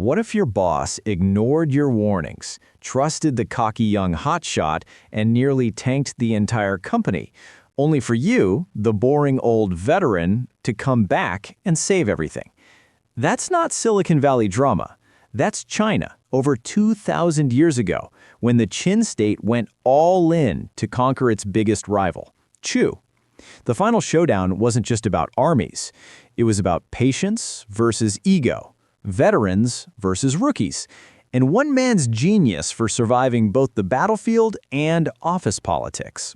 What if your boss ignored your warnings, trusted the cocky young hotshot, and nearly tanked the entire company, only for you, the boring old veteran, to come back and save everything? That's not Silicon Valley drama. That's China, over 2,000 years ago, when the Qin state went all in to conquer its biggest rival, Chu. The final showdown wasn't just about armies. It was about patience versus ego, veterans versus rookies, and one man's genius for surviving both the battlefield and office politics.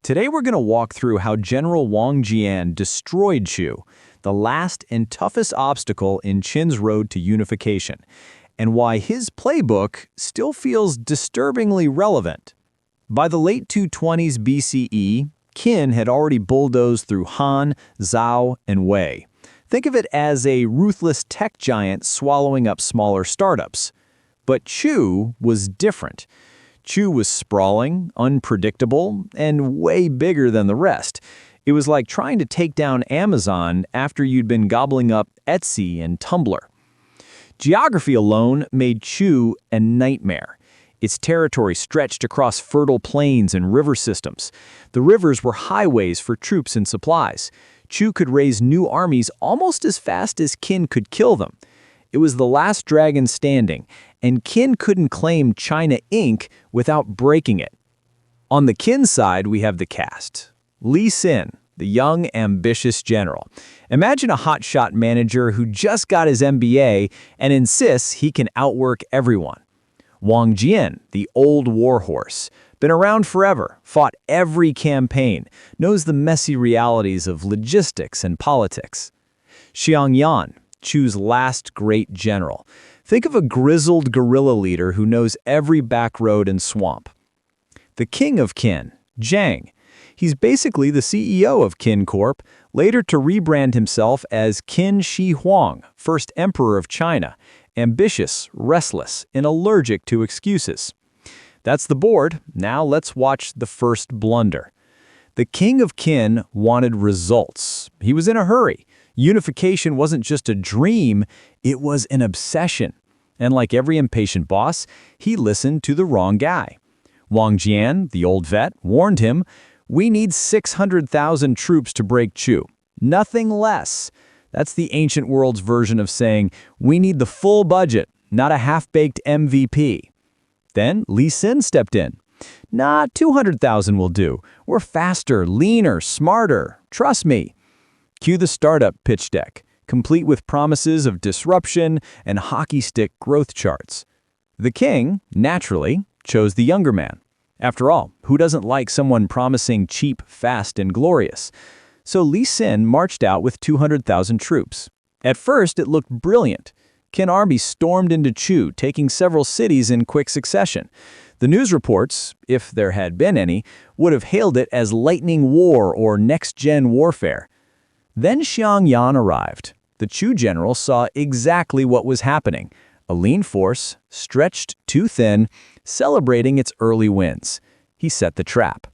Today we're going to walk through how General Wang Jian destroyed Chu, the last and toughest obstacle in Qin's road to unification, and why his playbook still feels disturbingly relevant. By the late 220s BCE, Qin had already bulldozed through Han, Zhao, and Wei. Think of it as a ruthless tech giant swallowing up smaller startups. But Chu was different. Chu was sprawling, unpredictable, and way bigger than the rest. It was like trying to take down Amazon after you'd been gobbling up Etsy and Tumblr. Geography alone made Chu a nightmare. Its territory stretched across fertile plains and river systems. The rivers were highways for troops and supplies. Chu could raise new armies almost as fast as Qin could kill them. It was the last dragon standing, and Qin couldn't claim China Inc. without breaking it. On the Qin side, we have the cast. Li Xin, the young, ambitious general. Imagine a hotshot manager who just got his MBA and insists he can outwork everyone. Wang Jian, the old warhorse. Been around forever, fought every campaign, knows the messy realities of logistics and politics. Xiang Yan, Chu's last great general. Think of a grizzled guerrilla leader who knows every back road and swamp. The king of Qin, Zhang. He's basically the CEO of Qin Corp, later to rebrand himself as Qin Shi Huang, first emperor of China, ambitious, restless, and allergic to excuses. That's the board. Now let's watch the first blunder. The king of Qin wanted results. He was in a hurry. Unification wasn't just a dream, it was an obsession. And like every impatient boss, he listened to the wrong guy. Wang Jian, the old vet, warned him, "We need 600,000 troops to break Chu. Nothing less." That's the ancient world's version of saying, "We need the full budget, not a half-baked MVP." Then Li Xin stepped in. "Nah, 200,000 will do. We're faster, leaner, smarter. Trust me." Cue the startup pitch deck, complete with promises of disruption and hockey stick growth charts. The king, naturally, chose the younger man. After all, who doesn't like someone promising cheap, fast, and glorious? So Li Xin marched out with 200,000 troops. At first, it looked brilliant. Qin army stormed into Chu, taking several cities in quick succession. The news reports, if there had been any, would have hailed it as lightning war or next-gen warfare. Then Xiang Yan arrived. The Chu general saw exactly what was happening. A lean force, stretched too thin, celebrating its early wins. He set the trap.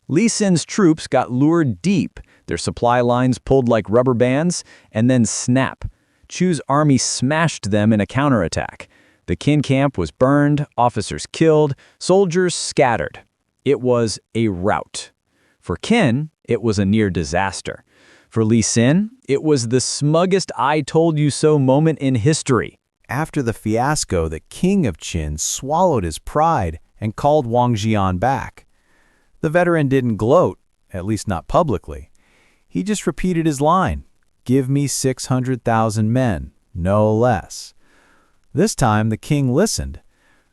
Li Xin's troops got lured deep, their supply lines pulled like rubber bands, and then snap. Chu's army smashed them in a counterattack. The Qin camp was burned, officers killed, soldiers scattered. It was a rout. For Qin, it was a near disaster. For Li Xin, it was the smuggest I told you so moment in history. After the fiasco, the king of Qin swallowed his pride and called Wang Jian back. The veteran didn't gloat, at least not publicly. He just repeated his line. "Give me 600,000 men, no less." This time, the king listened,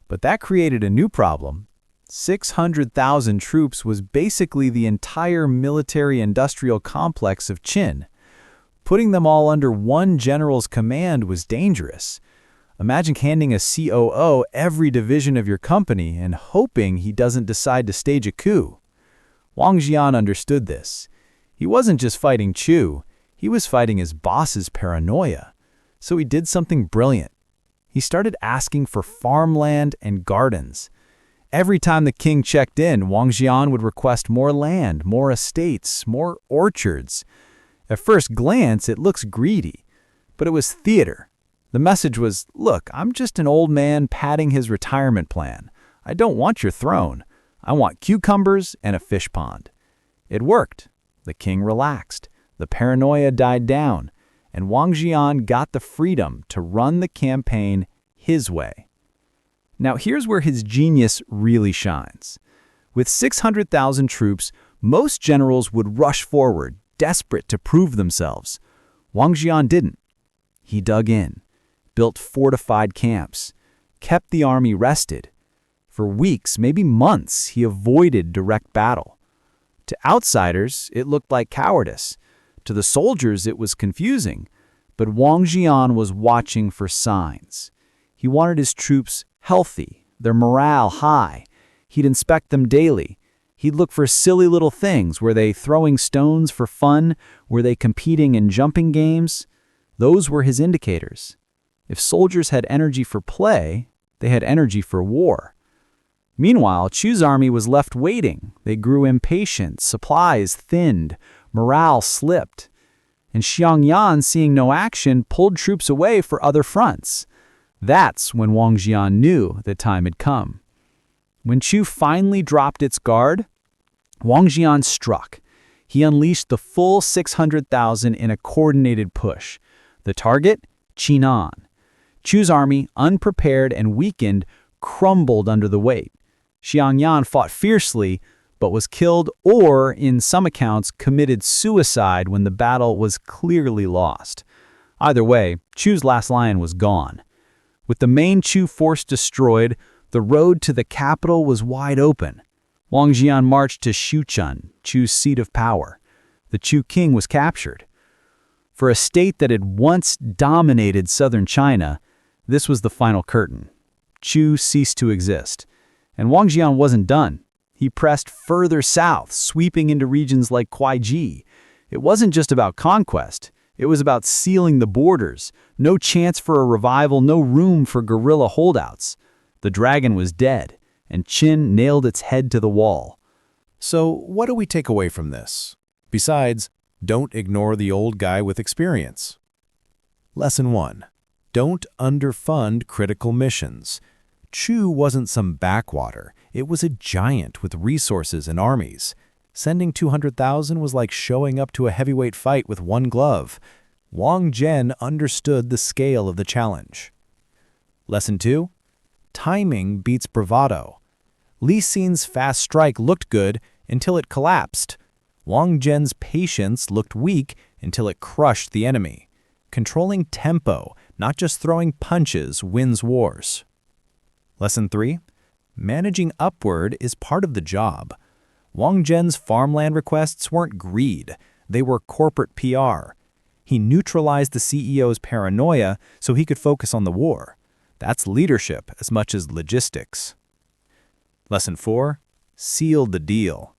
but that created a new problem. 600,000 troops was basically the entire military-industrial complex of Qin. Putting them all under one general's command was dangerous. Imagine handing a COO every division of your company and hoping he doesn't decide to stage a coup. Wang Jian understood this. He wasn't just fighting Chu. He was fighting his boss's paranoia. So he did something brilliant. He started asking for farmland and gardens. Every time the king checked in, Wang Jian would request more land, more estates, more orchards. At first glance, it looks greedy, but it was theater. The message was, look, I'm just an old man padding his retirement plan. I don't want your throne. I want cucumbers and a fish pond. It worked. The king relaxed. The paranoia died down. And Wang Jian got the freedom to run the campaign his way. Now here's where his genius really shines. With 600,000 troops, most generals would rush forward, desperate to prove themselves. Wang Jian didn't. He dug in, built fortified camps, kept the army rested. For weeks, maybe months, he avoided direct battle. To outsiders, it looked like cowardice. To the soldiers, it was confusing. But Wang Jian was watching for signs. He wanted his troops healthy, their morale high. He'd inspect them daily. He'd look for silly little things. Were they throwing stones for fun? Were they competing in jumping games? Those were his indicators. If soldiers had energy for play, they had energy for war. Meanwhile, Chu's army was left waiting. They grew impatient, supplies thinned, morale slipped. And Xiang Yan, seeing no action, pulled troops away for other fronts. That's when Wang Jian knew the time had come. When Chu finally dropped its guard, Wang Jian struck. He unleashed the full 600,000 in a coordinated push. The target? Qinan. Chu's army, unprepared and weakened, crumbled under the weight. Xiang Yan fought fiercely, but was killed or, in some accounts, committed suicide when the battle was clearly lost. Either way, Chu's last lion was gone. With the main Chu force destroyed, the road to the capital was wide open. Wang Jian marched to Shouchun, Chu's seat of power. The Chu king was captured. For a state that had once dominated southern China, this was the final curtain. Chu ceased to exist. And Wang Jian wasn't done. He pressed further south, sweeping into regions like Kuaiji. It wasn't just about conquest. It was about sealing the borders. No chance for a revival, no room for guerrilla holdouts. The dragon was dead, and Qin nailed its head to the wall. So what do we take away from this? Besides, don't ignore the old guy with experience. Lesson 1. Don't underfund critical missions. Chu wasn't some backwater. It was a giant with resources and armies. Sending 200,000 was like showing up to a heavyweight fight with one glove. Wang Jian understood the scale of the challenge. Lesson 2. Timing beats bravado. Li Xin's fast strike looked good until it collapsed. Wang Jian's patience looked weak until it crushed the enemy. Controlling tempo, not just throwing punches, wins wars. Lesson 3. Managing upward is part of the job. Wang Jian's farmland requests weren't greed. They were corporate PR. He neutralized the CEO's paranoia so he could focus on the war. That's leadership as much as logistics. Lesson 4. Sealed the deal.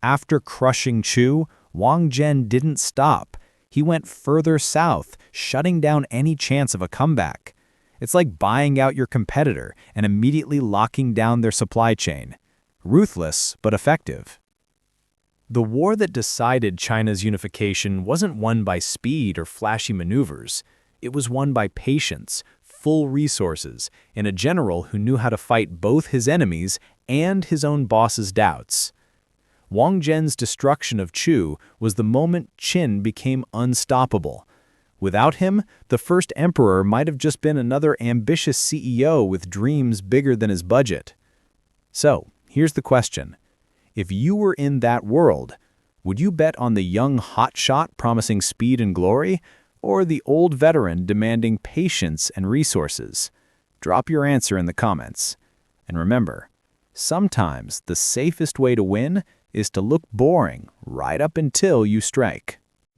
After crushing Chu, Wang Jian didn't stop. He went further south, shutting down any chance of a comeback. It's like buying out your competitor and immediately locking down their supply chain. Ruthless, but effective. The war that decided China's unification wasn't won by speed or flashy maneuvers. It was won by patience, full resources, and a general who knew how to fight both his enemies and his own boss's doubts. Wang Jian's destruction of Chu was the moment Qin became unstoppable. Without him, the first emperor might have just been another ambitious CEO with dreams bigger than his budget. So, here's the question. If you were in that world, would you bet on the young hotshot promising speed and glory, or the old veteran demanding patience and resources? Drop your answer in the comments. And remember, sometimes the safest way to win is to look boring right up until you strike.